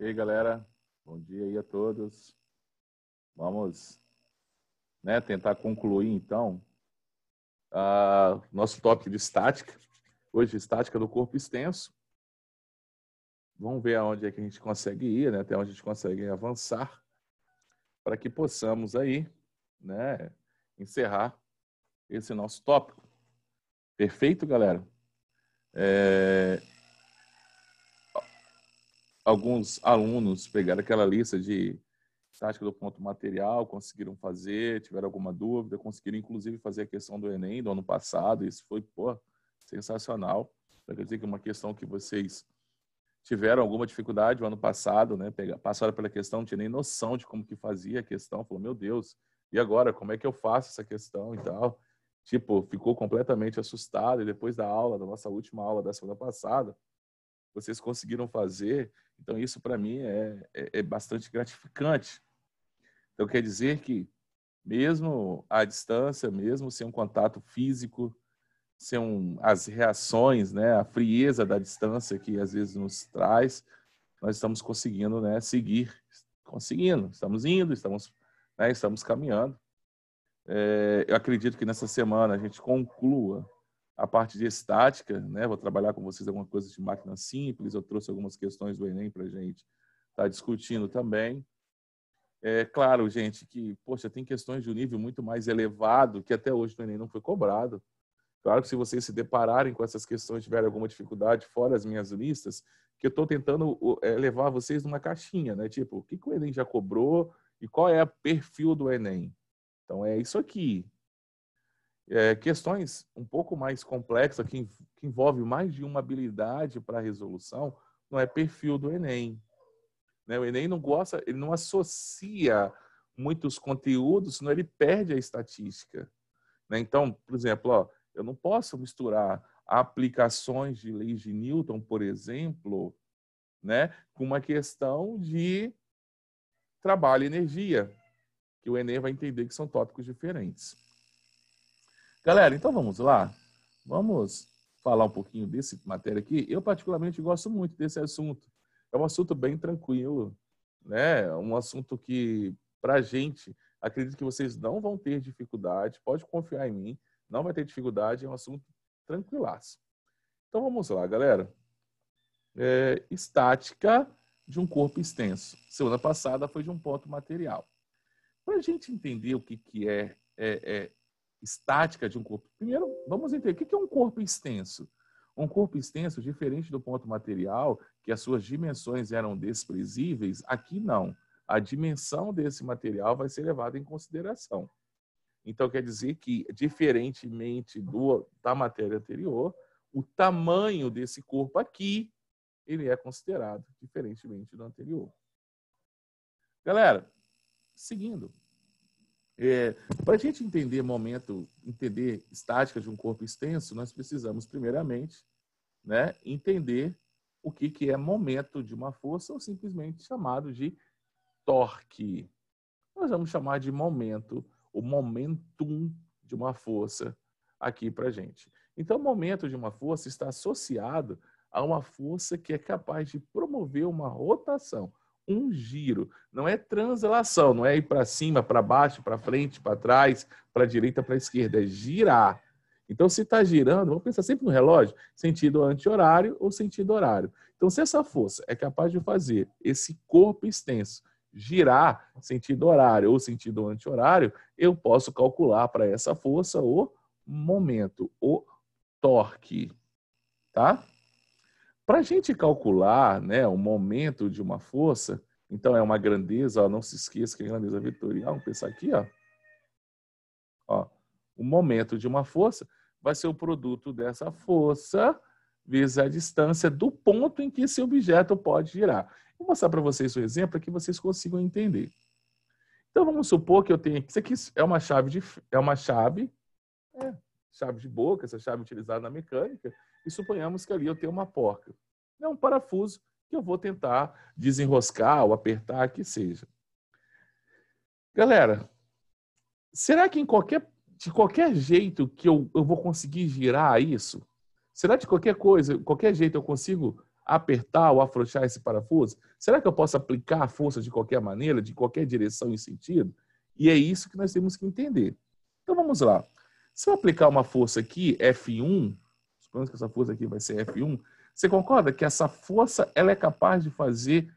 E aí, galera, bom dia aí a todos. Vamos, tentar concluir, então, nosso tópico de estática. Hoje, estática do corpo extenso. Vamos ver aonde é que a gente consegue ir, até onde a gente consegue avançar, para que possamos aí, encerrar esse nosso tópico. Perfeito, galera? Alguns alunos pegaram aquela lista de estática do ponto material, conseguiram fazer, tiveram alguma dúvida, conseguiram inclusive fazer a questão do Enem do ano passado. Isso foi, sensacional. Quer dizer que uma questão que vocês tiveram alguma dificuldade o ano passado, passaram pela questão, não tinha nem noção de como que fazia a questão, falou, meu Deus, e agora, como é que eu faço essa questão e tal? Tipo, ficou completamente assustado, e depois da aula, da nossa última aula da semana passada, vocês conseguiram fazer. Então, isso para mim é bastante gratificante. Então, quer dizer que, mesmo à distância, mesmo sem um contato físico, sem as reações, a frieza da distância que às vezes nos traz, nós estamos conseguindo seguir, estamos indo, estamos caminhando. Eu acredito que nessa semana a gente conclua a parte de estática, vou trabalhar com vocês alguma coisa de máquina simples, eu trouxe algumas questões do Enem para a gente estar discutindo também. É claro, gente, que, tem questões de um nível muito mais elevado que até hoje no Enem não foi cobrado. Claro que se vocês se depararem com essas questões, tiverem alguma dificuldade fora as minhas listas, que eu estou tentando levar vocês numa caixinha, Tipo, o que o Enem já cobrou e qual é o perfil do Enem? Então, é isso aqui. Questões um pouco mais complexas, que envolve mais de uma habilidade para a resolução, não é perfil do Enem. O Enem não gosta, ele não associa muitos conteúdos, senão ele perde a estatística. Então, por exemplo, eu não posso misturar aplicações de leis de Newton, por exemplo, com uma questão de trabalho e energia, que o Enem vai entender que são tópicos diferentes. Galera, então vamos lá? Vamos falar um pouquinho desse matéria aqui. Eu, particularmente, gosto muito desse assunto. É um assunto bem tranquilo, um assunto que, para a gente, acredito que vocês não vão ter dificuldade, pode confiar em mim, não vai ter dificuldade, é um assunto tranquilaço. Então vamos lá, galera. Estática de um corpo extenso. Semana passada foi de um ponto material. Para a gente entender o que é estática de um corpo, primeiro vamos entender o que é um corpo extenso. Um corpo extenso, diferente do ponto material, que as suas dimensões eram desprezíveis, aqui não. A dimensão desse material vai ser levada em consideração. Então, quer dizer que, diferentemente da matéria anterior, o tamanho desse corpo aqui, ele é considerado diferentemente do anterior. Galera, seguindo. Para a gente entender entender estática de um corpo extenso, nós precisamos, primeiramente, entender o que é momento de uma força, ou simplesmente chamado de torque. Nós vamos chamar de momento, o momentum de uma força aqui para a gente. Então, o momento de uma força está associado a uma força que é capaz de promover uma rotação, um giro. Não é translação, não é ir para cima, para baixo, para frente, para trás, para a direita, para a esquerda, é girar. Então, se está girando, vamos pensar sempre no relógio, sentido anti-horário ou sentido horário. Então, se essa força é capaz de fazer esse corpo extenso girar sentido horário ou sentido anti-horário, eu posso calcular para essa força o momento, o torque. Tá? Para a gente calcular o momento de uma força, então é uma grandeza, não se esqueça que é grandeza vetorial, vamos pensar aqui, o momento de uma força vai ser o produto dessa força vezes a distância do ponto em que esse objeto pode girar. Vou mostrar para vocês o exemplo para que vocês consigam entender. Então vamos supor que eu tenho aqui, isso aqui é uma chave de boca, essa chave utilizada na mecânica, e suponhamos que ali eu tenho uma porca. É um parafuso que eu vou tentar desenroscar ou apertar, que seja. Galera, será que de qualquer jeito que eu vou conseguir girar isso? Será que de qualquer jeito eu consigo apertar ou afrouxar esse parafuso? Será que eu posso aplicar a força de qualquer maneira, de qualquer direção e sentido? E é isso que nós temos que entender. Então vamos lá. Se eu aplicar uma força aqui, F1, suponhamos que essa força aqui vai ser F1, você concorda que essa força ela é capaz de fazer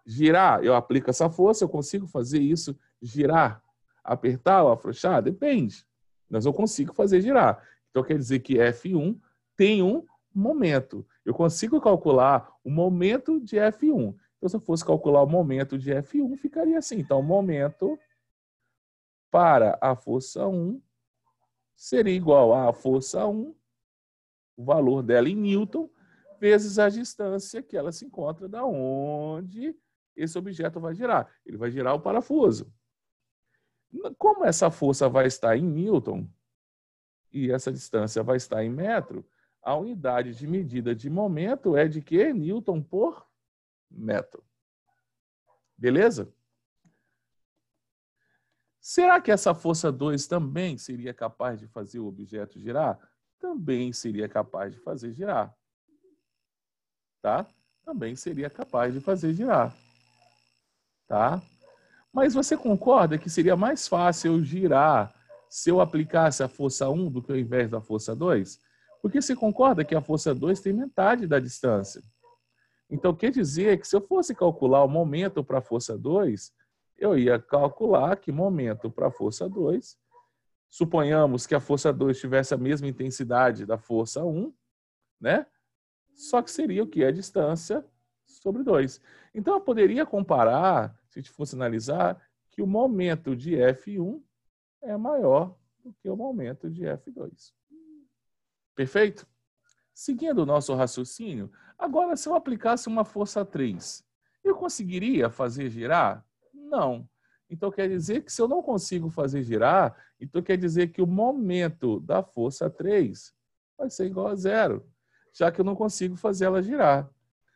girar? Eu aplico essa força, eu consigo fazer isso girar, apertar ou afrouxar? Depende. Mas eu consigo fazer girar. Então quer dizer que F1 tem um momento. Eu consigo calcular o momento de F1. Então, se eu fosse calcular o momento de F1, ficaria assim. Então, o momento para a força 1 seria igual à força 1, o valor dela em Newton, vezes a distância que ela se encontra da onde esse objeto vai girar. Ele vai girar o parafuso. Como essa força vai estar em Newton e essa distância vai estar em metro, a unidade de medida de momento é de quê? Newton por metro. Beleza? Será que essa força 2 também seria capaz de fazer o objeto girar? Também seria capaz de fazer girar. Tá? Também seria capaz de fazer girar. Tá? Mas você concorda que seria mais fácil eu girar se eu aplicasse a força 1 do que ao invés da força 2? Porque você concorda que a força 2 tem metade da distância. Então, quer dizer que se eu fosse calcular o momento para a força 2, eu ia calcular que momento para a força 2, suponhamos que a força 2 tivesse a mesma intensidade da força 1, né? Só que seria o que? A distância sobre 2. Então, eu poderia comparar, se a gente fosse analisar, que o momento de F1 é maior do que o momento de F2. Perfeito? Seguindo o nosso raciocínio, agora se eu aplicasse uma força 3, eu conseguiria fazer girar? Não. Então quer dizer que se eu não consigo fazer girar, então quer dizer que o momento da força 3 vai ser igual a zero, já que eu não consigo fazer ela girar.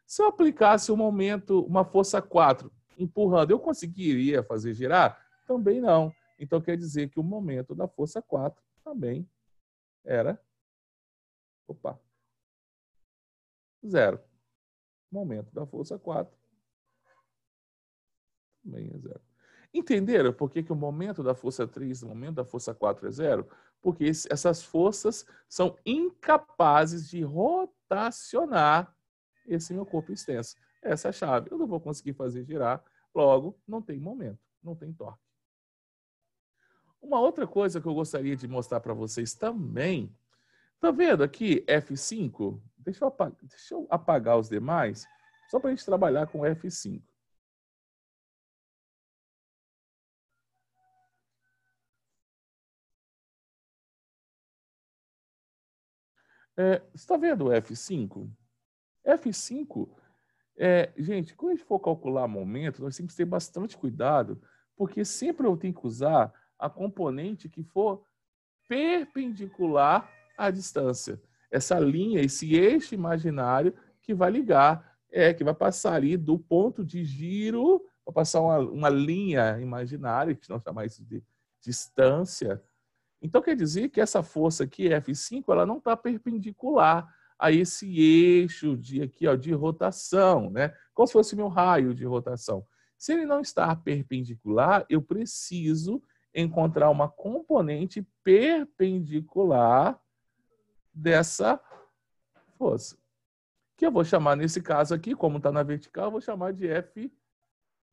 Se eu aplicasse um momento, uma força 4, empurrando, eu conseguiria fazer girar? Também não. Então quer dizer que o momento da força 4 também era zero. Momento da força 4 também é zero. Entenderam por que o momento da força 3 e o momento da força 4 é zero? Porque essas forças são incapazes de rotacionar esse meu corpo extenso. Essa é a chave. Eu não vou conseguir fazer girar, logo, não tem momento, não tem torque. Uma outra coisa que eu gostaria de mostrar para vocês também, tá vendo aqui F5? Deixa eu apagar os demais, só para a gente trabalhar com F5. Você está vendo o F5? F5, gente, quando a gente for calcular momento, nós temos que ter bastante cuidado, porque sempre eu tenho que usar a componente que for perpendicular à distância. Essa linha, esse eixo imaginário que vai ligar, que vai passar ali do ponto de giro, vai passar uma linha imaginária, que nós chamamos isso de distância. Então, quer dizer que essa força aqui, F5, ela não está perpendicular a esse eixo de rotação, né? Como se fosse meu raio de rotação. Se ele não está perpendicular, eu preciso encontrar uma componente perpendicular dessa força. Que eu vou chamar, nesse caso aqui, como está na vertical, eu vou chamar de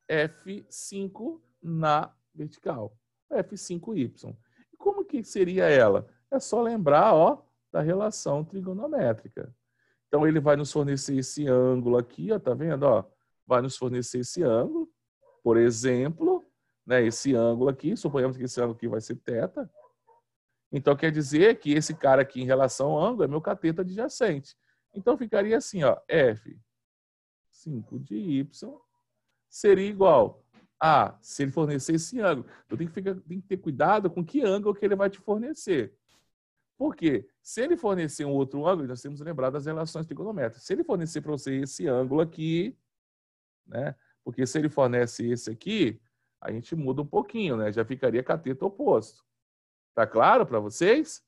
F5 na vertical. F5Y. Como que seria ela? É só lembrar, da relação trigonométrica. Então, ele vai nos fornecer esse ângulo aqui, tá vendo? Vai nos fornecer esse ângulo, por exemplo, né, esse ângulo aqui, suponhamos que esse ângulo aqui vai ser θ. Então, quer dizer que esse cara aqui, em relação ao ângulo, é meu cateto adjacente. Então, ficaria assim, F5 de Y seria igual se ele fornecer esse ângulo. Eu tenho que ter cuidado com que ângulo que ele vai te fornecer. Por quê? Se ele fornecer um outro ângulo, nós temos que lembrar das relações trigonométricas. Se ele fornecer para você esse ângulo aqui, né? Porque se ele fornece esse aqui, a gente muda um pouquinho, né? Já ficaria cateto oposto. Tá claro para vocês?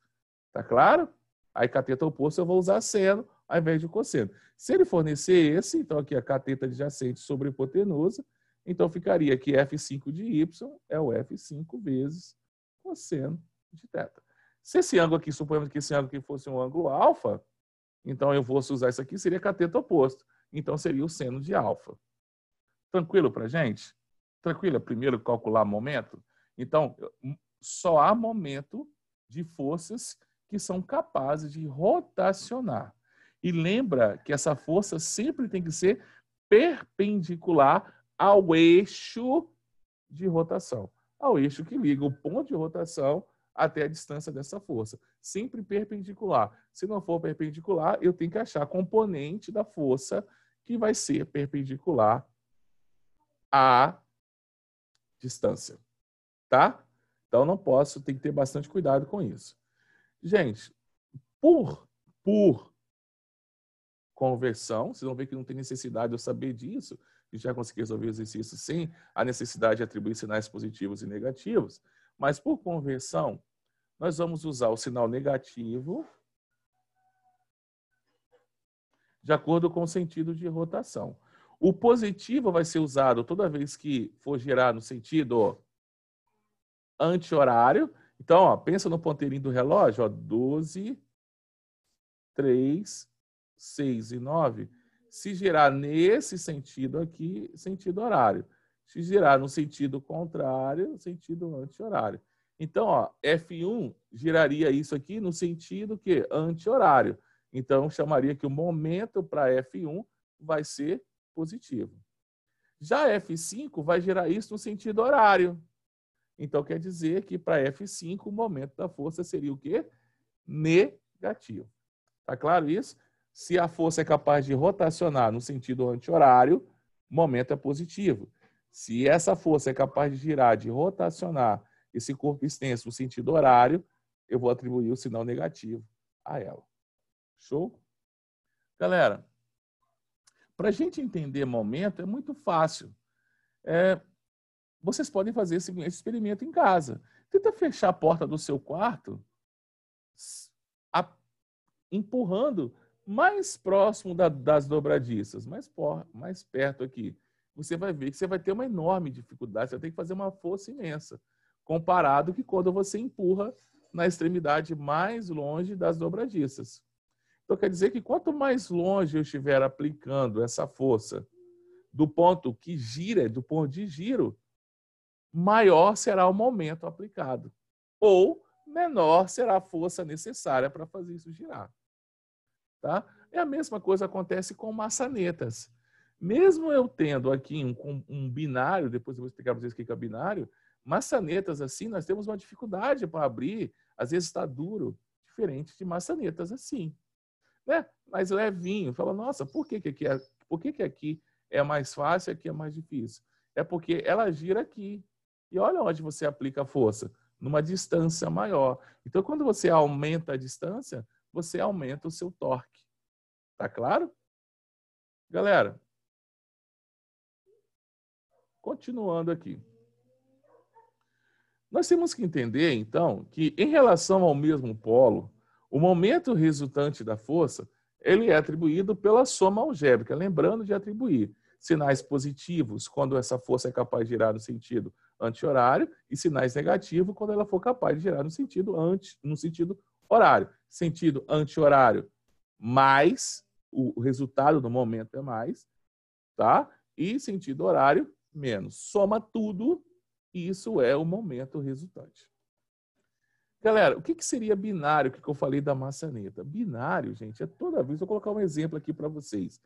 Tá claro? Aí cateto oposto eu vou usar seno. ao invés de cosseno. Se ele fornecer esse, então aqui a cateta adjacente sobre a hipotenusa, então ficaria que F5 de Y é o F5 vezes cosseno de θ. Se esse ângulo aqui, suponhamos que esse ângulo aqui fosse um ângulo alfa, então eu vou usar isso aqui, seria cateto oposto. Então seria o seno de alfa. Tranquilo para a gente? Tranquilo? Primeiro calcular momento? Então, só há momento de forças que são capazes de rotacionar. E lembra que essa força sempre tem que ser perpendicular ao eixo de rotação. Ao eixo que liga o ponto de rotação até a distância dessa força. Sempre perpendicular. Se não for perpendicular, eu tenho que achar a componente da força que vai ser perpendicular à distância. Tá? Então, não posso, tem que ter bastante cuidado com isso. Gente, por conversão, vocês vão ver que não tem necessidade de eu saber disso, a gente já conseguiu resolver o exercício sem a necessidade de atribuir sinais positivos e negativos, mas por conversão, nós vamos usar o sinal negativo de acordo com o sentido de rotação. O positivo vai ser usado toda vez que for girar no sentido anti-horário. Então, ó, pensa no ponteirinho do relógio, ó, 12, 3, 6 e 9. Se girar nesse sentido aqui, sentido horário. Se girar no sentido contrário, sentido anti-horário. Então, ó, F1 giraria isso aqui no sentido que anti-horário. Então, chamaria que o momento para F1 vai ser positivo. Já F5 vai girar isso no sentido horário. Então, quer dizer que para F5 o momento da força seria o quê? Negativo. Tá claro isso? Se a força é capaz de rotacionar no sentido anti-horário, o momento é positivo. Se essa força é capaz de girar, de rotacionar esse corpo extenso no sentido horário, eu vou atribuir o sinal negativo a ela. Show? Galera, para a gente entender momento é muito fácil. Vocês podem fazer esse experimento em casa. Tenta fechar a porta do seu quarto, empurrando mais próximo das dobradiças, mais perto aqui. Você vai ver que você vai ter uma enorme dificuldade, você vai ter que fazer uma força imensa, comparado que quando você empurra na extremidade mais longe das dobradiças. Então, quer dizer que quanto mais longe eu estiver aplicando essa força do ponto que gira, do ponto de giro, maior será o momento aplicado. Ou menor será a força necessária para fazer isso girar. Tá? E a mesma coisa acontece com maçanetas. Mesmo eu tendo aqui um binário, depois eu vou explicar para vocês o que é binário, maçanetas assim, nós temos uma dificuldade para abrir, às vezes está duro, diferente de maçanetas assim. Né? Mas levinho, fala, nossa, por que aqui é mais fácil e aqui é mais difícil? É porque ela gira aqui. E olha onde você aplica a força, numa distância maior. Então, quando você aumenta a distância, você aumenta o seu torque. Tá claro? Galera, continuando aqui. Nós temos que entender, então, que em relação ao mesmo polo, o momento resultante da força, ele é atribuído pela soma algébrica, lembrando de atribuir sinais positivos quando essa força é capaz de girar no sentido anti-horário e sinais negativos quando ela for capaz de girar no sentido horário. Sentido anti-horário mais, o resultado do momento é mais, tá? E sentido horário menos. Soma tudo e isso é o momento resultante. Galera, o que seria binário que eu falei da maçaneta? Binário, gente, é toda vez, vou colocar um exemplo aqui para vocês.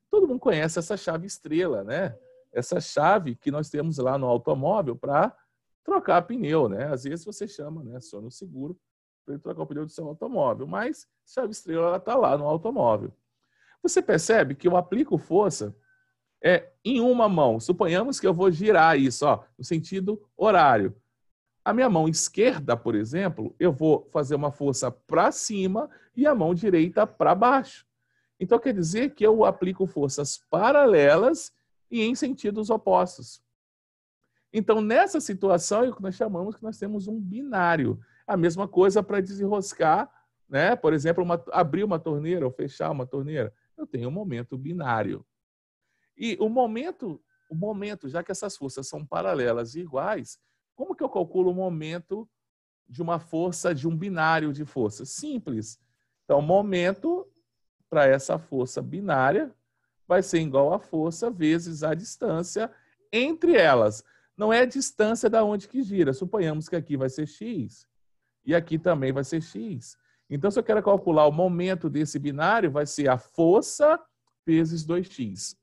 Todo mundo conhece essa chave estrela, né? Essa chave que nós temos lá no automóvel para trocar pneu, né? Às vezes você chama, né, só no seguro para ele trocar o pneu do seu automóvel, mas a chave estrela ela está lá no automóvel. Você percebe que eu aplico força em uma mão. Suponhamos que eu vou girar isso, ó, no sentido horário. A minha mão esquerda, por exemplo, eu vou fazer uma força para cima e a mão direita para baixo. Então, quer dizer que eu aplico forças paralelas e em sentidos opostos. Então, nessa situação, é o que nós chamamos que nós temos um binário. A mesma coisa para desenroscar né? Por exemplo, abrir uma torneira ou fechar uma torneira. Eu tenho um momento binário. E o momento, já que essas forças são paralelas e iguais, como que eu calculo o momento de uma força, de um binário de forças? Simples. Então, o momento para essa força binária vai ser igual a força vezes a distância entre elas. Não é a distância da onde que gira. Suponhamos que aqui vai ser x e aqui também vai ser x. Então, se eu quero calcular o momento desse binário, vai ser a força vezes 2x.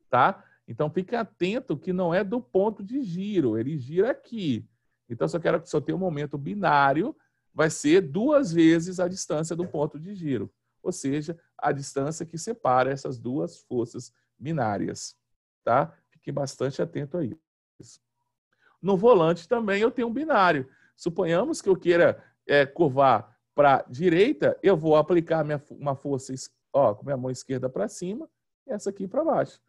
Tá? Então, fique atento que não é do ponto de giro, ele gira aqui. Então, se eu tenho um momento binário, vai ser 2 vezes a distância do ponto de giro. Ou seja, a distância que separa essas duas forças binárias. Tá? Fique bastante atento a isso. No volante também eu tenho um binário. Suponhamos que eu queira curvar para a direita, eu vou aplicar uma força com minha mão esquerda para cima e essa aqui para baixo.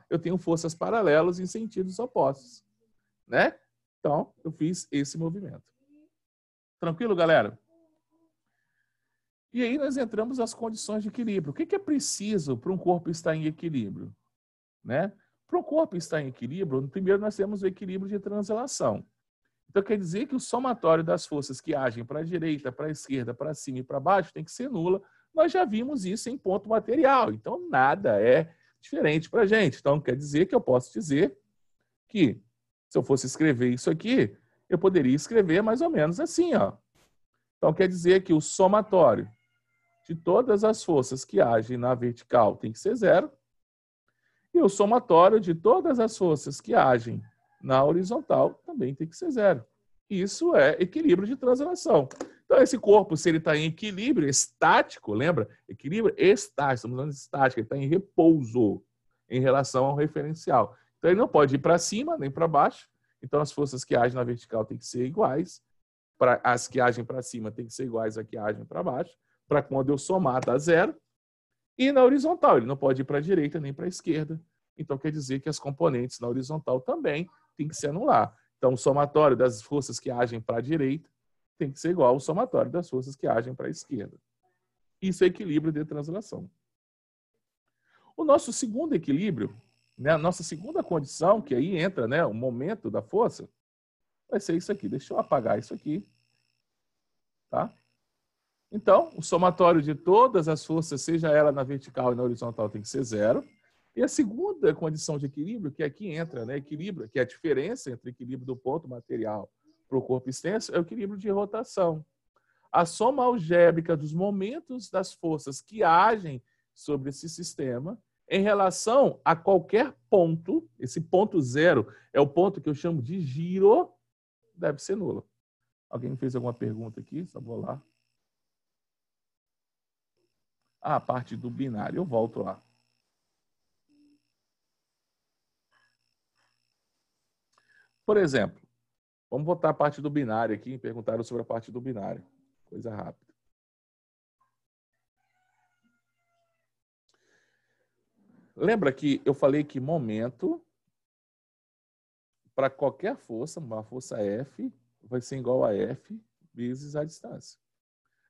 Eu tenho forças paralelas em sentidos opostos. Né? Então, eu fiz esse movimento. Tranquilo, galera? E aí nós entramos nas condições de equilíbrio. O que é preciso para um corpo estar em equilíbrio? Né? Para um corpo estar em equilíbrio, primeiro nós temos o equilíbrio de translação. Então, quer dizer que o somatório das forças que agem para a direita, para a esquerda, para cima e para baixo tem que ser nula. Nós já vimos isso em ponto material. Então, nada é diferente para a gente. Então, quer dizer que eu posso dizer que, se eu fosse escrever isso aqui, eu poderia escrever mais ou menos assim. Então, quer dizer que o somatório de todas as forças que agem na vertical tem que ser 0. E o somatório de todas as forças que agem na horizontal também tem que ser 0. Isso é equilíbrio de translação. Então, esse corpo, se ele está em equilíbrio estático, lembra? Equilíbrio estático, estamos falando de estática, ele está em repouso em relação ao referencial. Então, ele não pode ir para cima nem para baixo. Então, as forças que agem na vertical têm que ser iguais. As que agem para cima têm que ser iguais às que agem para baixo. Para quando eu somar, dá 0. E na horizontal, ele não pode ir para a direita nem para a esquerda. Então, quer dizer que as componentes na horizontal também têm que se anular. Então, o somatório das forças que agem para a direita tem que ser igual ao somatório das forças que agem para a esquerda. Isso é equilíbrio de translação. O nosso segundo equilíbrio, né, a nossa segunda condição, que aí entra, né, o momento da força, vai ser isso aqui. Deixa eu apagar isso aqui. Tá? Então, o somatório de todas as forças, seja ela na vertical e na horizontal, tem que ser 0. E a segunda condição de equilíbrio, que aqui entra, né, equilíbrio, que é a diferença entre o equilíbrio do ponto material para o corpo extenso, é o equilíbrio de rotação. A soma algébrica dos momentos das forças que agem sobre esse sistema em relação a qualquer ponto, esse ponto 0 é o ponto que eu chamo de giro, deve ser nula. Alguém fez alguma pergunta aqui? Só vou lá. A parte do binário, eu volto lá. Por exemplo, vamos botar a parte do binário aqui. Perguntaram sobre a parte do binário. Coisa rápida. Lembra que eu falei que momento para qualquer força, uma força F, vai ser igual a F vezes a distância.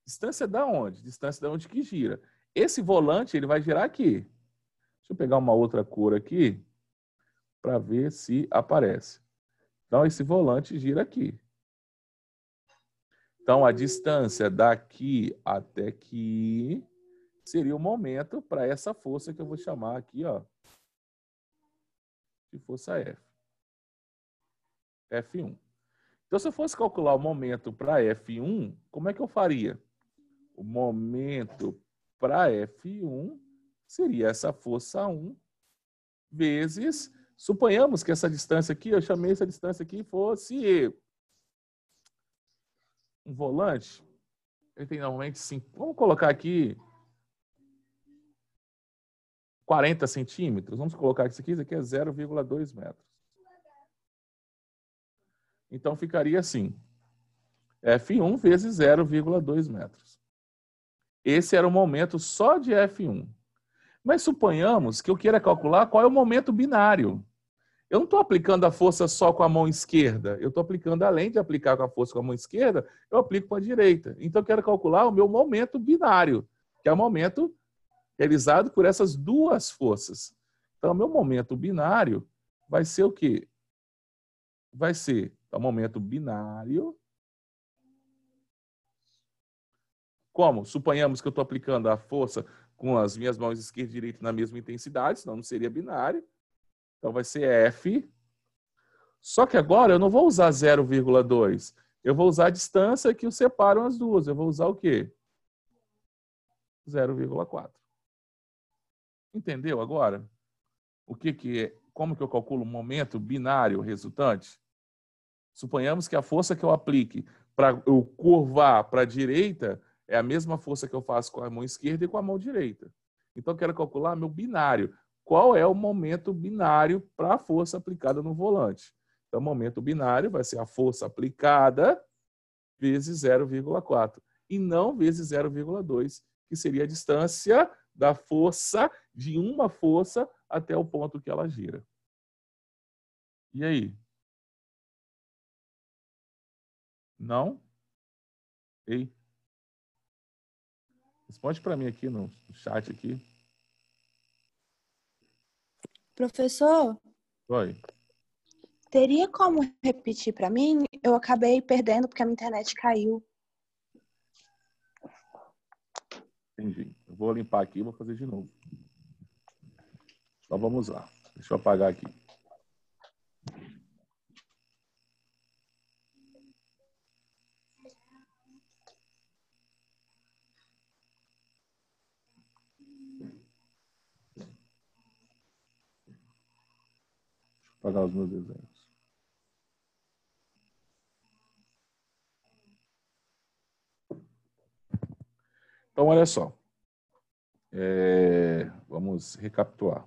Distância da onde? Distância da onde que gira. Esse volante ele vai girar aqui. Deixa eu pegar uma outra cor aqui para ver se aparece. Então, esse volante gira aqui. Então, a distância daqui até aqui seria o momento para essa força que eu vou chamar aqui, de força F. F1. Então, se eu fosse calcular o momento para F1, como é que eu faria? O momento para F1 seria essa força 1 vezes... Suponhamos que essa distância aqui, eu chamei essa distância aqui, fosse um volante. Ele tem normalmente 5. Vamos colocar aqui 40 centímetros. Vamos colocar isso aqui é 0,2 metros. Então, ficaria assim. F1 vezes 0,2 metros. Esse era o momento só de F1. Mas suponhamos que eu queira calcular qual é o momento binário. Eu não estou aplicando a força só com a mão esquerda. Eu estou aplicando, além de aplicar com a força com a mão esquerda, eu aplico com a direita. Então, eu quero calcular o meu momento binário, que é o momento realizado por essas duas forças. Então, o meu momento binário vai ser o quê? Vai ser o momento binário. Como? Suponhamos que eu estou aplicando a força com as minhas mãos esquerda e direita na mesma intensidade, senão não seria binário. Então, vai ser F. Só que agora eu não vou usar 0,2. Eu vou usar a distância que os separam as duas. Eu vou usar o quê? 0,4. Entendeu agora? O que é? Como que eu calculo o momento binário resultante? Suponhamos que a força que eu aplique para eu curvar para a direita é a mesma força que eu faço com a mão esquerda e com a mão direita. Então, eu quero calcular meu binário. Qual é o momento binário para a força aplicada no volante? Então, o momento binário vai ser a força aplicada vezes 0,4 e não vezes 0,2, que seria a distância da força, de uma força até o ponto que ela gira. E aí? Não? Ei? Responde para mim aqui no chat aqui. Professor, Oi. teria como repetir para mim? Eu acabei perdendo porque a minha internet caiu. Entendi. Eu vou limpar aqui e vou fazer de novo. Então vamos lá. Deixa eu apagar aqui. Apagar os meus desenhos. Então, olha só. Vamos recapitular.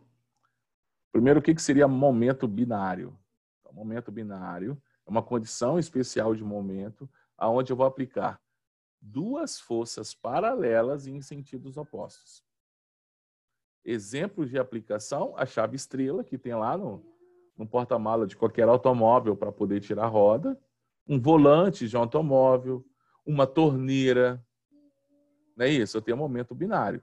Primeiro, o que seria momento binário? Então, momento binário é uma condição especial de momento onde eu vou aplicar duas forças paralelas em sentidos opostos. Exemplos de aplicação, a chave estrela, que tem lá no porta-mala de qualquer automóvel para poder tirar a roda, um volante de um automóvel, uma torneira. Não é isso? Eu tenho um momento binário.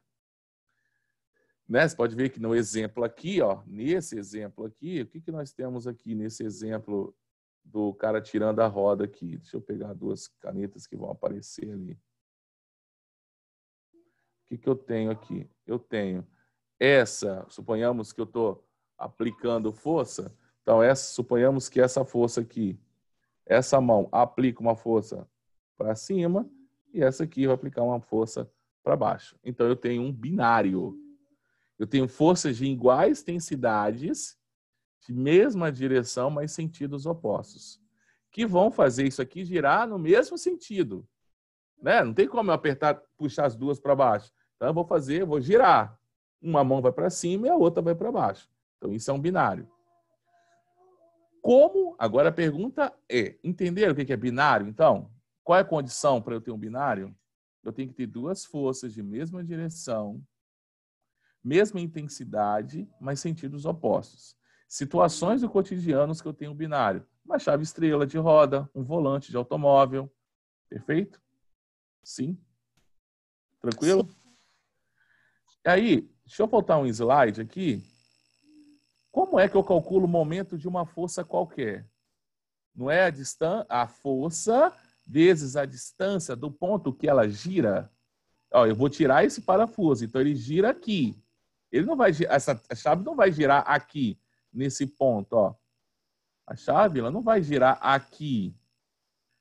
Né? Você pode ver que no exemplo aqui, ó, nesse exemplo aqui, o que nós temos aqui nesse exemplo do cara tirando a roda aqui? Deixa eu pegar duas canetas que vão aparecer ali. O que eu tenho aqui? Eu tenho essa, suponhamos que eu estou aplicando força, então suponhamos que essa força aqui, essa mão aplica uma força para cima e essa aqui vai aplicar uma força para baixo. Então eu tenho um binário. Eu tenho forças de iguais densidades, de mesma direção, mas sentidos opostos, que vão fazer isso aqui girar no mesmo sentido. Né? Não tem como eu apertar, puxar as duas para baixo. Então eu vou girar. Uma mão vai para cima e a outra vai para baixo. Então isso é um binário. Como? Agora a pergunta é, entenderam o que é binário? Então, qual é a condição para eu ter um binário? Eu tenho que ter duas forças de mesma direção, mesma intensidade, mas sentidos opostos. Situações do cotidiano que eu tenho um binário. Uma chave estrela de roda, um volante de automóvel. Perfeito? Sim? Tranquilo? Sim. Aí, deixa eu voltar um slide aqui. Como é que eu calculo o momento de uma força qualquer? Não é a força vezes a distância do ponto que ela gira? Ó, eu vou tirar esse parafuso, então ele gira aqui. Ele não vai, a chave não vai girar aqui, nesse ponto. Ó. A chave ela não vai girar aqui.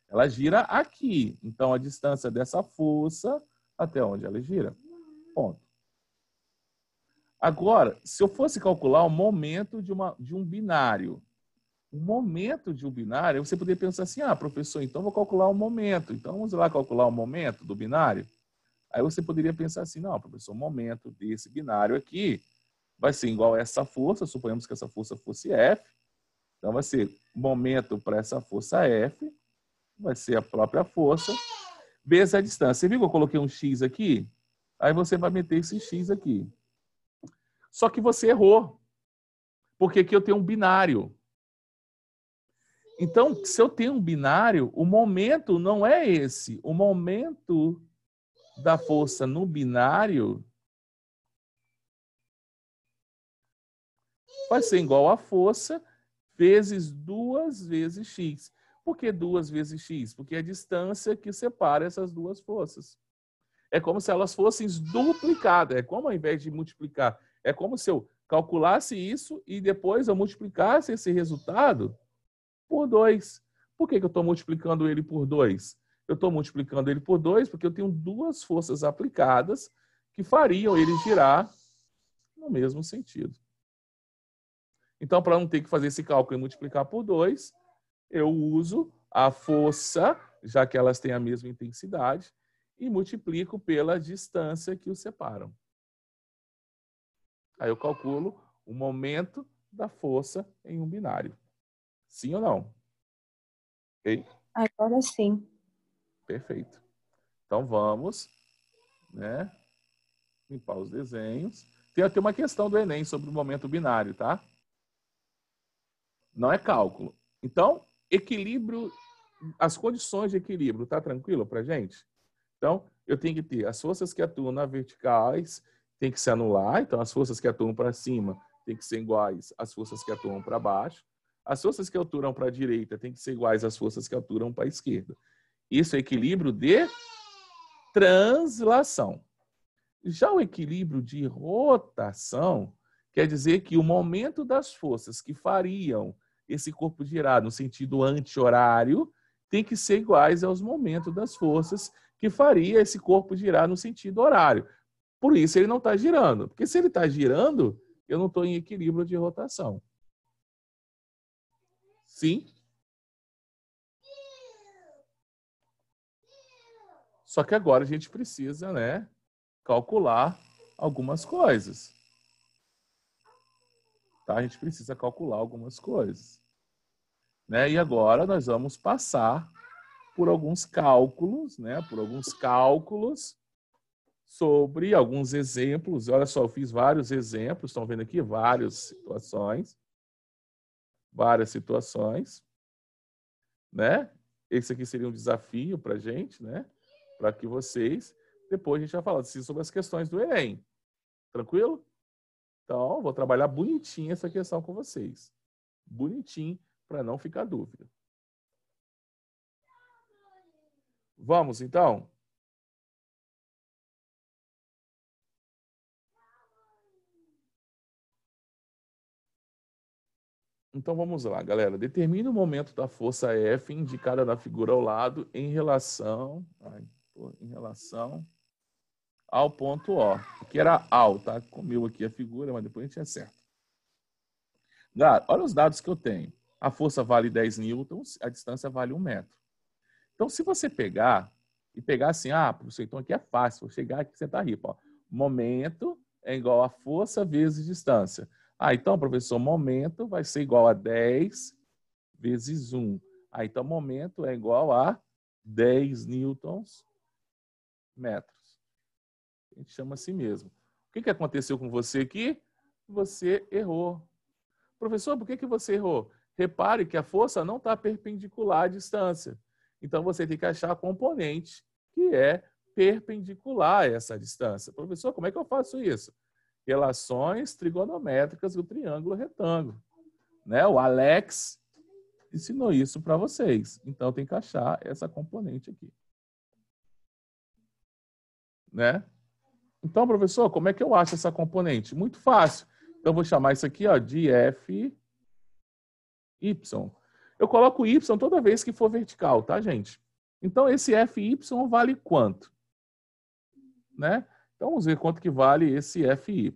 Ela gira aqui. Então, a distância dessa força até onde ela gira. Ponto. Agora, se eu fosse calcular o momento de um binário, o momento de um binário, você poderia pensar assim, professor, então vou calcular o momento. Então, vamos lá calcular o momento do binário? Aí você poderia pensar assim, não, professor, o momento desse binário aqui vai ser igual a essa força, suponhamos que essa força fosse F, então vai ser momento para essa força F, vai ser a própria força, vezes a distância. Você viu que eu coloquei um X aqui? Aí você vai meter esse X aqui. Só que você errou, porque aqui eu tenho um binário. Então, se eu tenho um binário, o momento não é esse. O momento da força no binário vai ser igual a força vezes 2 vezes x. Por que 2 vezes x? Porque é a distância que separa essas duas forças. É como se elas fossem duplicadas. É como, ao invés de multiplicar, é como se eu calculasse isso e depois eu multiplicasse esse resultado por 2. Por que eu estou multiplicando ele por 2? Eu estou multiplicando ele por 2 porque eu tenho duas forças aplicadas que fariam ele girar no mesmo sentido. Então, para não ter que fazer esse cálculo e multiplicar por 2, eu uso a força, já que elas têm a mesma intensidade, e multiplico pela distância que os separam. Aí eu calculo o momento da força em um binário. Sim ou não? Ok? Agora sim. Perfeito. Então vamos, né, limpar os desenhos. Tem aqui uma questão do Enem sobre o momento binário, tá? Não é cálculo. Então, equilíbrio, as condições de equilíbrio, tá tranquilo pra gente? Então, eu tenho que ter as forças que atuam na verticais, tem que se anular. Então, as forças que atuam para cima tem que ser iguais às forças que atuam para baixo. As forças que atuam para a direita tem que ser iguais às forças que atuam para a esquerda. Isso é equilíbrio de translação. Já o equilíbrio de rotação quer dizer que o momento das forças que fariam esse corpo girar no sentido anti-horário tem que ser iguais aos momentos das forças que faria esse corpo girar no sentido horário. Por isso ele não está girando. Porque se ele está girando, eu não estou em equilíbrio de rotação. Sim? Só que agora a gente precisa, né, calcular algumas coisas. Tá? A gente precisa calcular algumas coisas. Né? E agora nós vamos passar por alguns cálculos, né? Por alguns cálculos sobre alguns exemplos. Olha só, eu fiz vários exemplos, estão vendo aqui várias situações, né? Esse aqui seria um desafio para a gente, né? Para que vocês, depois a gente vai falar sobre as questões do Enem. Tranquilo? Então, vou trabalhar bonitinho essa questão com vocês. Bonitinho, para não ficar dúvida. Vamos, então? Então vamos lá, galera. Determine o momento da força F indicada na figura ao lado em relação ao ponto O. Aqui era ao, tá? Comiu aqui a figura, mas depois a gente acerta. Galera, olha os dados que eu tenho. A força vale 10 newtons, a distância vale 1 metro. Então, se você pegar assim, professor, então aqui é fácil, vou chegar aqui e sentar ripa. Ó. Momento é igual a força vezes distância. Então, professor, momento vai ser igual a 10 vezes 1. Então, momento é igual a 10 newtons metros. A gente chama assim mesmo. O que aconteceu com você aqui? Você errou. Professor, por que você errou? Repare que a força não está perpendicular à distância. Então, você tem que achar a componente que é perpendicular a essa distância. Professor, como é que eu faço isso? Relações trigonométricas do triângulo retângulo. Né? O Alex ensinou isso para vocês. Então, tem que achar essa componente aqui. Né? Então, professor, como é que eu acho essa componente? Muito fácil. Então, eu vou chamar isso aqui de F Y. Eu coloco Y toda vez que for vertical, tá, gente? Então, esse FY vale quanto? Né? Então, vamos ver quanto que vale esse FY.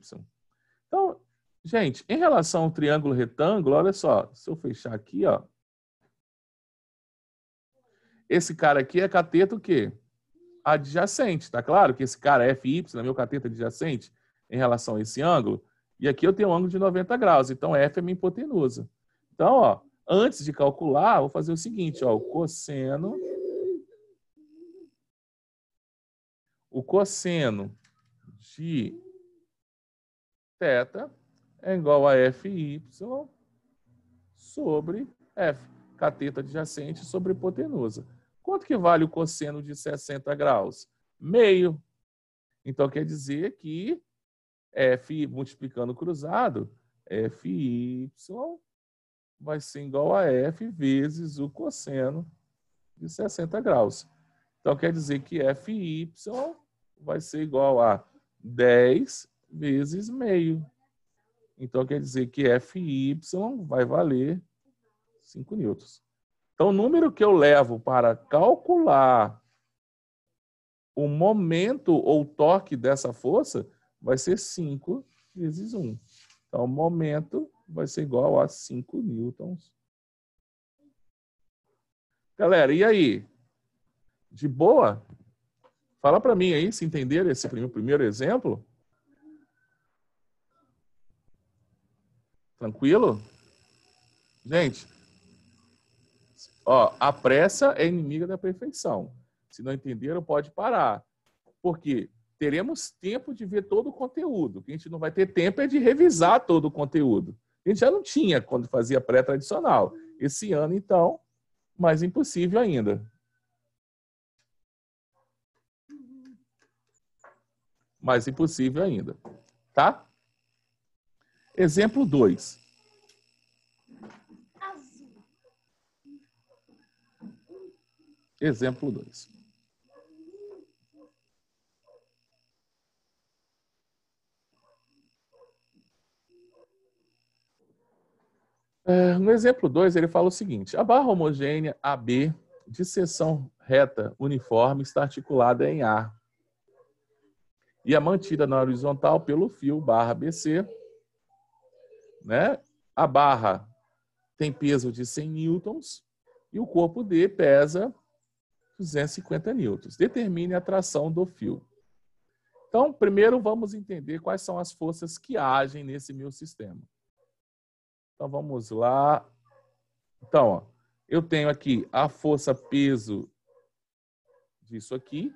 Então, gente, em relação ao triângulo retângulo, olha só, se eu fechar aqui, ó, esse cara aqui é cateto o quê? Adjacente, tá claro que esse cara FY é meu cateto adjacente em relação a esse ângulo, e aqui eu tenho um ângulo de 90 graus, então F é minha hipotenusa. Então, ó, antes de calcular, vou fazer o seguinte, ó, o cosseno de θ é igual a FY sobre F. cateto adjacente sobre hipotenusa. Quanto que vale o cosseno de 60 graus? Meio. Então, quer dizer que F multiplicando cruzado, FY vai ser igual a F vezes o cosseno de 60 graus. Então, quer dizer que FY vai ser igual a 10 vezes meio. Então, quer dizer que FY vai valer 5 newtons. Então, o número que eu levo para calcular o momento ou torque dessa força vai ser 5 vezes 1. Então, o momento vai ser igual a 5 newtons. Galera, e aí? De boa? Fala para mim aí, se entenderam esse primeiro exemplo? Tranquilo? Gente, ó, a pressa é inimiga da perfeição. Se não entenderam, pode parar. Porque teremos tempo de ver todo o conteúdo. O que a gente não vai ter tempo é de revisar todo o conteúdo. A gente já não tinha quando fazia pré-tradicional. Esse ano, então, mais impossível ainda. Mais impossível ainda. Tá? Exemplo 2. Exemplo 2. No exemplo 2, ele fala o seguinte: a barra homogênea AB de seção reta uniforme está articulada em A e é mantida na horizontal pelo fio barra BC. Né? A barra tem peso de 100 newtons e o corpo D pesa 250 newtons. Determine a tração do fio. Então, primeiro vamos entender quais são as forças que agem nesse meu sistema. Então, vamos lá. Então, ó, eu tenho aqui a força peso disso aqui.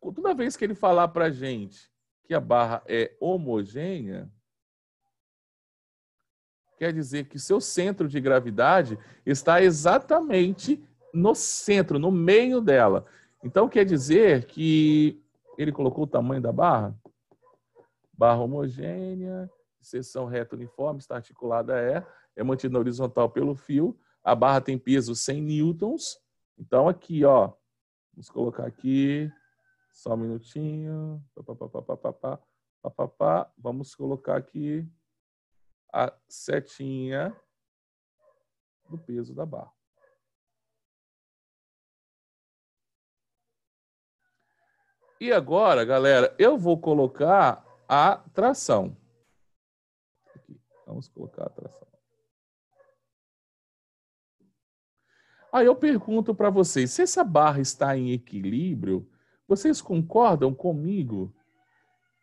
Toda vez que ele falar para a gente que a barra é homogênea, quer dizer que seu centro de gravidade está exatamente no centro, no meio dela. Então, quer dizer que ele colocou o tamanho da barra? Barra homogênea, seção reta uniforme, está articulada é mantida na horizontal pelo fio. A barra tem peso 100 newtons. Então, aqui, ó, vamos colocar aqui, só um minutinho. Vamos colocar aqui a setinha do peso da barra. E agora, galera, eu vou colocar a tração. Aqui, vamos colocar a tração. Aí eu pergunto para vocês, se essa barra está em equilíbrio, vocês concordam comigo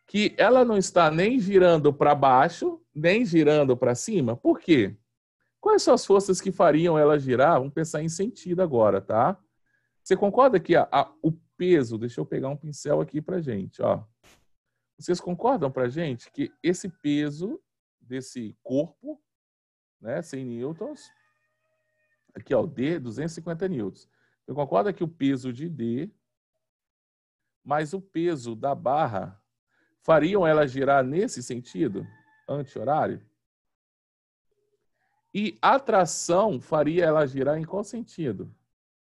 que ela não está nem girando para baixo, nem girando para cima? Por quê? Quais são as forças que fariam ela girar? Vamos pensar em sentido agora, tá? Você concorda que o peso... Deixa eu pegar um pincel aqui para gente, ó. Vocês concordam para gente que esse peso desse corpo, né, 100 newtons, aqui, ó, D, 250 newtons. Você concorda que o peso de D mais o peso da barra fariam ela girar nesse sentido, anti-horário? E a tração faria ela girar em qual sentido?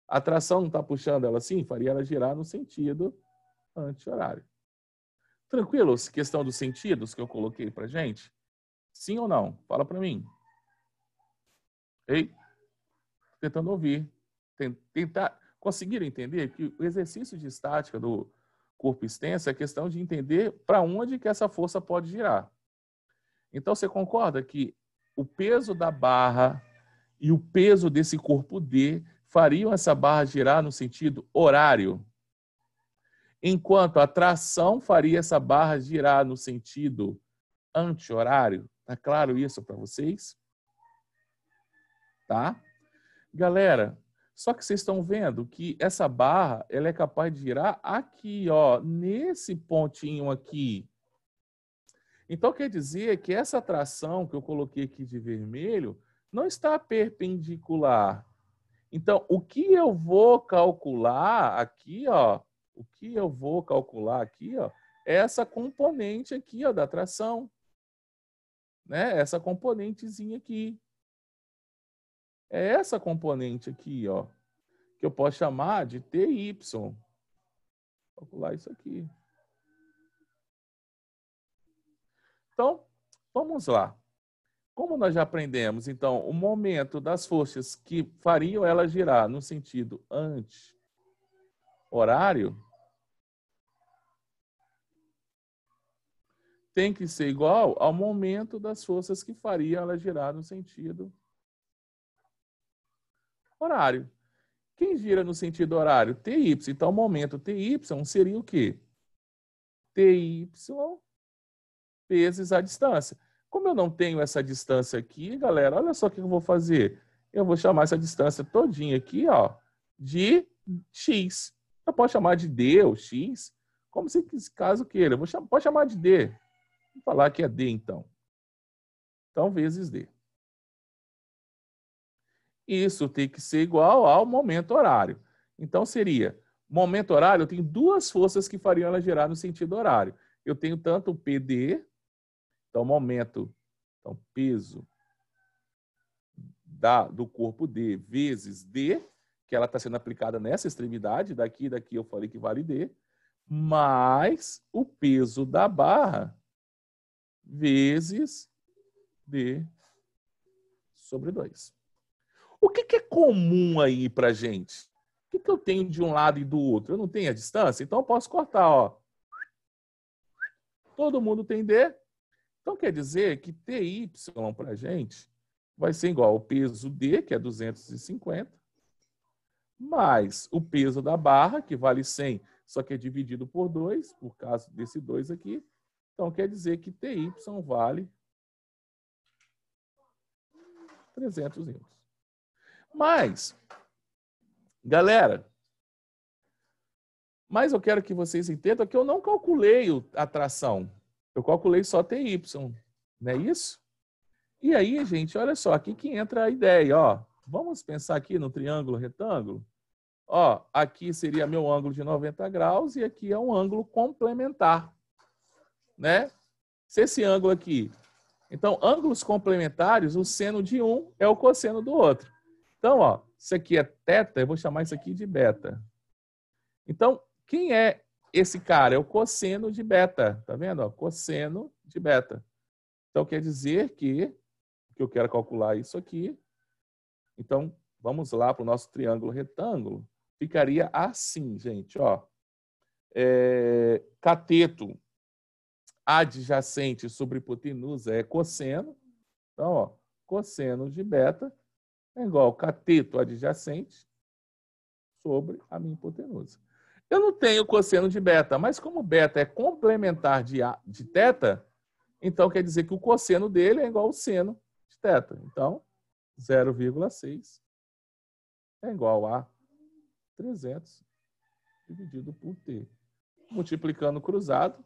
A tração não está puxando ela assim? Faria ela girar no sentido anti-horário. Tranquilo? Questão dos sentidos que eu coloquei para gente? Sim ou não? Fala para mim. Ei? Tentando ouvir. Tentar. Conseguiram entender que o exercício de estática do corpo extenso é questão de entender para onde que essa força pode girar. Então, você concorda que o peso da barra e o peso desse corpo D fariam essa barra girar no sentido horário? Enquanto a tração faria essa barra girar no sentido anti-horário. Tá claro isso para vocês? Tá? Galera, só que vocês estão vendo que essa barra ela é capaz de girar aqui, ó, nesse pontinho aqui. Então, quer dizer que essa tração que eu coloquei aqui de vermelho não está perpendicular. Então, o que eu vou calcular aqui, ó, é essa componente aqui, ó, da tração, né? Essa componentezinha aqui. É essa componente aqui, ó, que eu posso chamar de TY. Vou calcular isso aqui. Então, vamos lá. Como nós já aprendemos, então, o momento das forças que fariam ela girar no sentido anti-horário tem que ser igual ao momento das forças que fariam ela girar no sentido horário. Quem gira no sentido horário? TY. Então, o momento TY seria o quê? TY vezes a distância. Como eu não tenho essa distância aqui, galera, olha só o que eu vou fazer. Eu vou chamar essa distância todinha aqui, ó, de x. Eu posso chamar de d ou x, como se caso queira. Pode chamar de d. Vou falar que é d, então. Então, vezes d. Isso tem que ser igual ao momento horário. Então, seria, momento horário, eu tenho duas forças que fariam ela girar no sentido horário. Eu tenho tanto o PD, então, momento, então, peso do corpo D vezes D, que ela está sendo aplicada nessa extremidade, daqui eu falei que vale D, mais o peso da barra vezes D sobre 2. O que é comum aí para gente? O que eu tenho de um lado e do outro? Eu não tenho a distância? Então, eu posso cortar, ó. Todo mundo tem D. Então, quer dizer que TY para a gente vai ser igual ao peso D, que é 250, mais o peso da barra, que vale 100, só que é dividido por 2, por causa desse 2 aqui. Então, quer dizer que TY vale 300 newtons. Mas, galera, eu quero que vocês entendam que eu não calculei a tração. Eu calculei só TY, não é isso? E aí, gente, olha só, aqui que entra a ideia, ó. Vamos pensar aqui no triângulo retângulo. Ó, aqui seria meu ângulo de 90 graus e aqui é um ângulo complementar, né? Se esse ângulo aqui... Então, ângulos complementares, o seno de um é o cosseno do outro. Então, ó, isso aqui é θ, eu vou chamar isso aqui de beta. Então, quem é esse cara? É o cosseno de beta, tá vendo? Ó, cosseno de beta. Então, quer dizer que eu quero calcular isso aqui. Então, vamos lá para o nosso triângulo retângulo. Ficaria assim, gente, ó. Cateto adjacente sobre hipotenusa é cosseno. Então, ó, cosseno de beta é igual ao cateto adjacente sobre a minha hipotenusa. Eu não tenho cosseno de beta, mas como beta é complementar de θ, então quer dizer que o cosseno dele é igual ao seno de θ. Então, 0,6 é igual a 300 dividido por t. Multiplicando cruzado,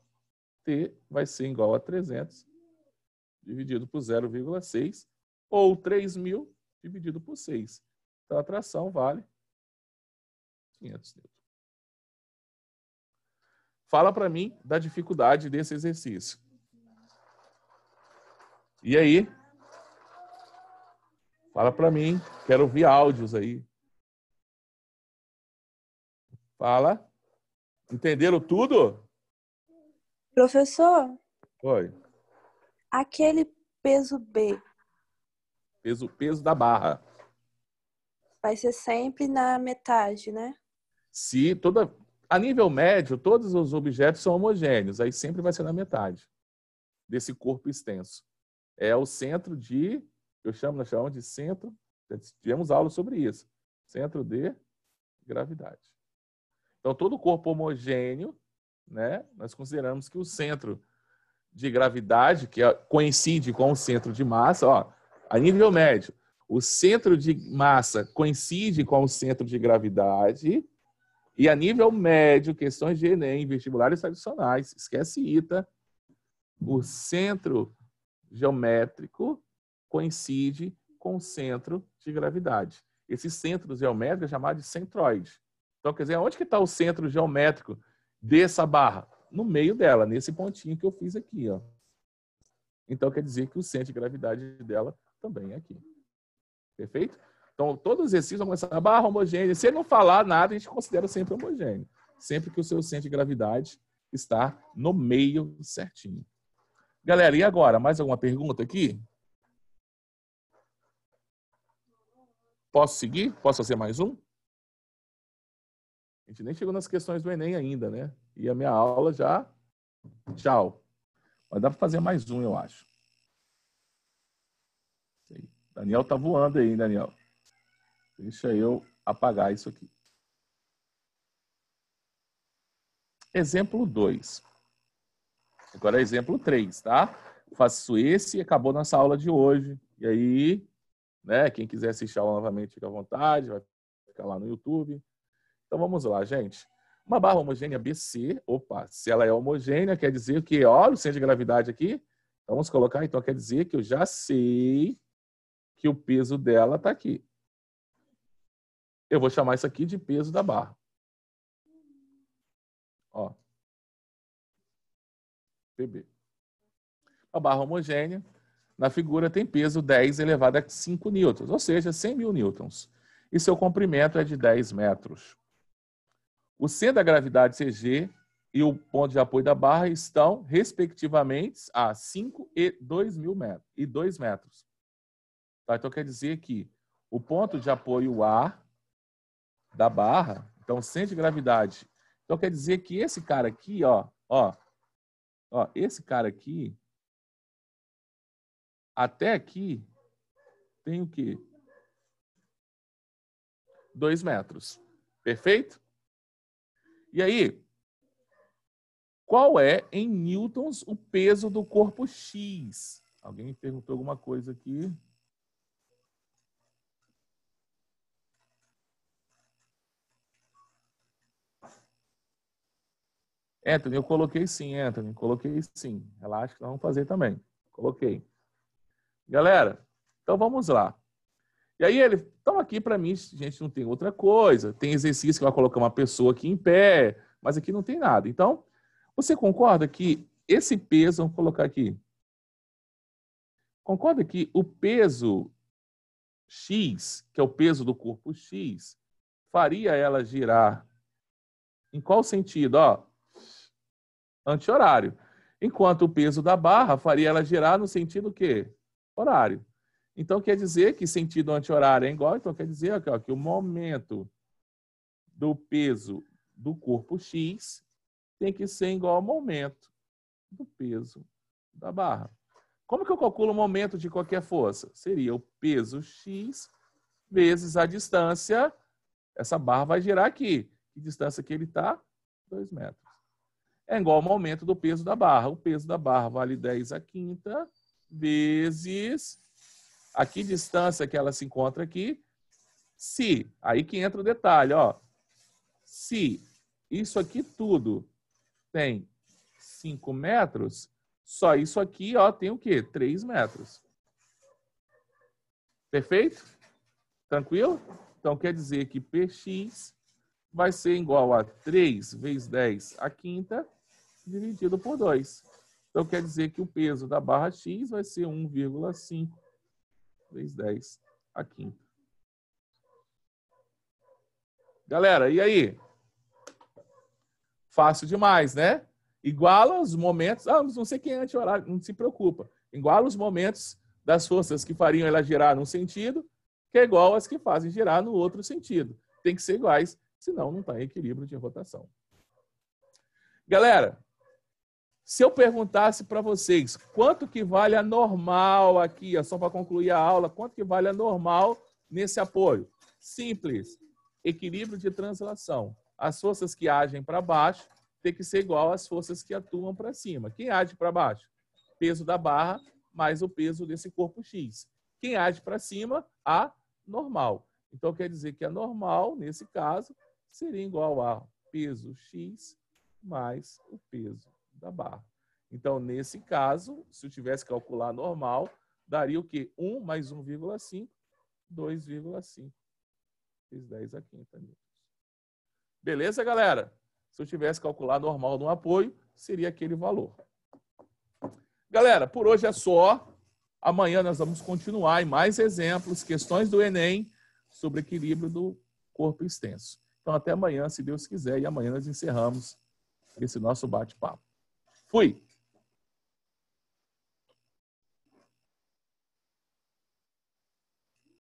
t vai ser igual a 300 dividido por 0,6 ou 3.000 dividido por 6. Então, a tração vale 500 newtons. Fala para mim da dificuldade desse exercício. E aí? Fala para mim. Quero ouvir áudios aí. Fala. Entenderam tudo? Professor, Oi. aquele peso B Peso da barra. vai ser sempre na metade, né? Se a nível médio, todos os objetos são homogêneos, aí sempre vai ser na metade desse corpo extenso. É o centro nós chamamos de centro, tivemos aula sobre isso, centro de gravidade. Então, todo corpo homogêneo, né, nós consideramos que o centro de gravidade, que coincide com o centro de massa, ó, a nível médio, o centro de massa coincide com o centro de gravidade, e a nível médio, questões de Enem, vestibulares tradicionais, esquece ITA, o centro geométrico coincide com o centro de gravidade. Esse centro geométrico é chamado de centroide. Então, quer dizer, onde que está o centro geométrico dessa barra? No meio dela, nesse pontinho que eu fiz aqui, ó. Então, quer dizer que o centro de gravidade dela também é aqui. Perfeito? Então, todos os exercícios vão começar a barra homogênea. Se ele não falar nada, a gente considera sempre homogêneo. Sempre que o seu centro de gravidade está no meio certinho. Galera, e agora? Mais alguma pergunta aqui? Posso seguir? Posso fazer mais um? A gente nem chegou nas questões do Enem ainda, né? E a minha aula já... Tchau. Mas dá para fazer mais um, eu acho. Daniel tá voando aí, Daniel. Deixa eu apagar isso aqui. Exemplo 2. Agora é exemplo 3, tá? Faço esse e acabou nossa aula de hoje. E aí, né, quem quiser assistir a aula novamente, fica à vontade, vai ficar lá no YouTube. Então vamos lá, gente. Uma barra homogênea BC, opa, se ela é homogênea, quer dizer que, olha o centro de gravidade aqui. Então vamos colocar, então quer dizer que eu já sei que o peso dela está aqui. Eu vou chamar isso aqui de peso da barra. Ó. PB. A barra homogênea, na figura, tem peso 10 elevado a 5 newtons, ou seja, 100 mil newtons. E seu comprimento é de 10 metros. O centro da gravidade CG e o ponto de apoio da barra estão, respectivamente, a 5 e 2 metros. Tá? Então, quer dizer que o ponto de apoio A da barra, então, centro de gravidade. Então, quer dizer que esse cara aqui, ó, esse cara aqui, até aqui, tem o quê? 2 metros. Perfeito? E aí, qual é, em newtons, o peso do corpo X? Alguém me perguntou alguma coisa aqui. Anthony, eu coloquei sim, Anthony. Coloquei sim. Relaxa que nós vamos fazer também. Coloquei. Galera, então vamos lá. E aí ele, então aqui para mim, gente, não tem outra coisa. Tem exercício que vai colocar uma pessoa aqui em pé, mas aqui não tem nada. Então, você concorda que esse peso, vamos colocar aqui. Concorda que o peso X, que é o peso do corpo X, faria ela girar em qual sentido? Ó, anti-horário. Enquanto o peso da barra faria ela girar no sentido o quê? Horário. Então, quer dizer que sentido anti-horário é igual. Então, quer dizer aqui, ó, que o momento do peso do corpo X tem que ser igual ao momento do peso da barra. Como que eu calculo o momento de qualquer força? Seria o peso X vezes a distância. Essa barra vai girar aqui. Que distância que ele está? 2 metros. É igual ao aumento do peso da barra. O peso da barra vale 10 a quinta vezes a que distância que ela se encontra aqui. Se, aí que entra o detalhe, ó. Se isso aqui tudo tem 5 metros, só isso aqui, ó, tem o quê? 3 metros. Perfeito? Tranquilo? Então, quer dizer que Px vai ser igual a 3 vezes 10 a quinta dividido por 2. Então, quer dizer que o peso da barra X vai ser 1,5 vezes 10 a quinta. Galera, e aí? Fácil demais, né? Iguala os momentos... Ah, não sei quem é anti-horário, não se preocupa. Iguala os momentos das forças que fariam ela girar num sentido, que é igual às que fazem girar no outro sentido. Tem que ser iguais, senão não está em equilíbrio de rotação. Galera, se eu perguntasse para vocês quanto que vale a normal aqui, só para concluir a aula, quanto que vale a normal nesse apoio? Simples. Equilíbrio de translação. As forças que agem para baixo tem que ser igual às forças que atuam para cima. Quem age para baixo? Peso da barra mais o peso desse corpo X. Quem age para cima? A normal. Então, quer dizer que a normal, nesse caso, seria igual a peso X mais o peso da barra. Então, nesse caso, se eu tivesse que calcular a normal, daria o quê? 1 mais 1,5, 2,5. Fiz 10 a quinta newtons. Beleza, galera? Se eu tivesse calculado normal no apoio, seria aquele valor. Galera, por hoje é só. Amanhã nós vamos continuar em mais exemplos, questões do Enem sobre equilíbrio do corpo extenso. Então, até amanhã, se Deus quiser, e amanhã nós encerramos esse nosso bate-papo. Fui!